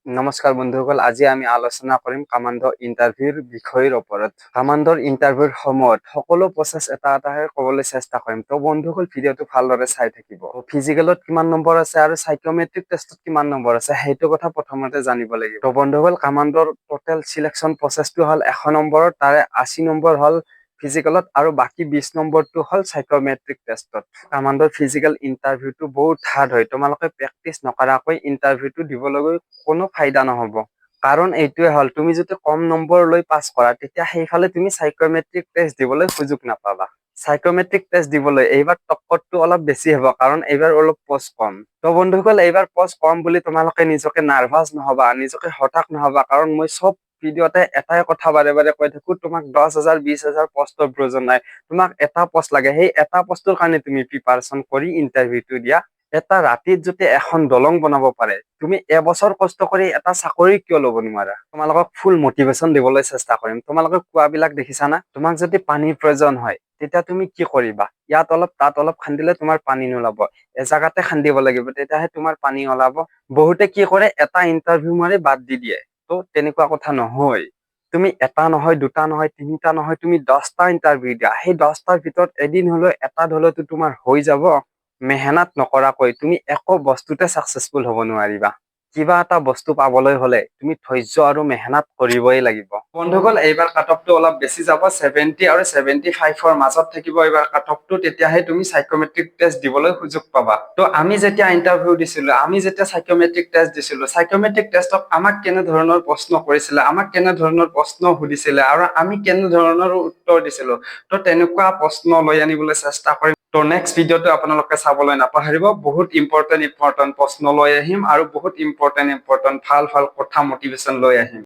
নমস্কাৰ বন্ধুসকল, আজি আমি আলোচনা কৰিম কামাণ্ডো ইণ্টাৰভিউৰ বিষয়ৰ ওপৰত। কামাণ্ডোৰ ইণ্টাৰভিউৰ সময়ত সকলো প্ৰচেছ এটা এটাকৈ ক'বলৈ চেষ্টা কৰিম। তো বন্ধুসকল ভিডিঅ'টো ভালদৰে চাই থাকিব। ফিজিকেলত কিমান নম্বৰ আছে আৰু সাইকোমেট্ৰিক টেষ্টত কিমান নম্বৰ আছে সেইটো কথা প্ৰথমতে জানিব লাগিব। তো বন্ধুসকল কামাণ্ডোৰ টোটেল সিলেকশ্যন প্ৰচেছটো হ'ল 100 নম্বৰৰ, তাৰে 80 নম্বৰ হ'ল ফিজিকেলত আৰু বাকী 20 নম্বৰটো হ'ল সাইকোমেট্ৰিক টেষ্টত। কামাণ্ডোৰ ফিজিকেল ইণ্টাৰভিউটো বহুত হাৰ্ড হয়। তোমালোকে প্ৰেক্টিচ নকৰাকৈ ইণ্টাৰভিউটো দিবলৈ কোনো ফাইদা নহ'ব। কাৰণ এইটোৱে হ'ল তুমি যদি কম নম্বৰ লৈ পাছ কৰা তেতিয়া সেইফালে তুমি সাইকোমেট্ৰিক টেষ্ট দিবলৈ সুযোগ নাপাবা। সাইকোমেট্ৰিক টেষ্ট দিবলৈ এইবাৰ টক্কৰটো অলপ বেছি হ'ব, কাৰণ এইবাৰ অলপ পোষ্ট কম। তো বন্ধুসকল এইবাৰ পোষ্ট কম বুলি তোমালোকে নিজকে নাৰ্ভাছ নহবা, নিজকে হতাশ নহবা, কাৰণ মই চব ভিডিঅ'তে এটাই কথা বাৰে বাৰে কৈ থাকো, তোমাক 10,000 20,000 পোষ্টৰ প্ৰয়োজন নাই। তোমাক এটা পোষ্ট লাগে, সেই এটা পোষ্টৰ কাৰণে তুমি প্ৰিপাৰেচন কৰি ইণ্টাৰভিউটো দিয়া। এটা ৰাতিত যদি এখন দলং বনাব পাৰে, তুমি এবছৰ কষ্ট কৰি এটা চাকৰি কিয় ল'ব নোৱাৰা? তোমালোকক ফুল মটিভেশ্যন দিবলৈ চেষ্টা কৰিম। তোমালোকে কোৱাবিলাক দেখিছা না? তোমাক যদি পানীৰ প্ৰয়োজন হয় তেতিয়া তুমি কি কৰিবা? ইয়াত অলপ তাত অলপ খান্দিলে তোমাৰ পানী নোলাব, এজাগাতে খান্দিব লাগিব, তেতিয়াহে তোমাৰ পানী ওলাব। বহুতে কি কৰে, এটা ইণ্টাৰভিউ মাৰি বাদ দি দিয়ে। তো তেনেকুৱা কথা নহয়। তুমি এটা নহয়, দুটা নহয়, তিনিটা নহয়, তুমি 10টা ইণ্টাৰভিউ দিয়া। সেই 10টাৰ ভিতৰত এদিন হলেও এটা হলেওতো তোমাৰ হৈ যাব। মেহনত নকৰাকৈ তুমি একো বস্তুতে ছাকচেছফুল হ'ব নোৱাৰিবা। কিবা এটা বস্তু পাবলৈ হলে তুমি ধৈৰ্য আৰু মেহনত কৰিবই লাগিব। বন্ধুসকল এইবাৰ কাটঅফটো অলপ বেছি যাব, 70 আৰু 75ৰ মাজত থাকিব এইবাৰ কাটঅফটো, তেতিয়াহে তুমি সাইকোমেট্ৰিক টেষ্ট দিবলৈ সুযোগ পাবা। তো আমি যেতিয়া ইণ্টাৰভিউ দিছিলো, আমি যেতিয়া সাইকোমেট্ৰিক টেষ্ট দিছিলো, সাইকোমেট্ৰিক টেষ্টত আমাক কেনে ধৰণৰ প্ৰশ্ন কৰিছিলে, আমাক কেনে ধৰণৰ প্ৰশ্ন সুধিছিলে আৰু আমি কেনে ধৰণৰ উত্তৰ দিছিলো, তো তেনেকুৱা প্ৰশ্ন লৈ আনিবলৈ চেষ্টা কৰিম। তো নেক্সট ভিডিঅ'টো আপোনালোকে চাবলৈ নাপাহৰিব। বহুত ইম্পৰ্টেণ্ট প্ৰশ্ন লৈ আহিম আৰু বহুত ইম্পৰ্টেণ্ট ভাল ভাল কথা মটিভেশ্যন লৈ আহিম।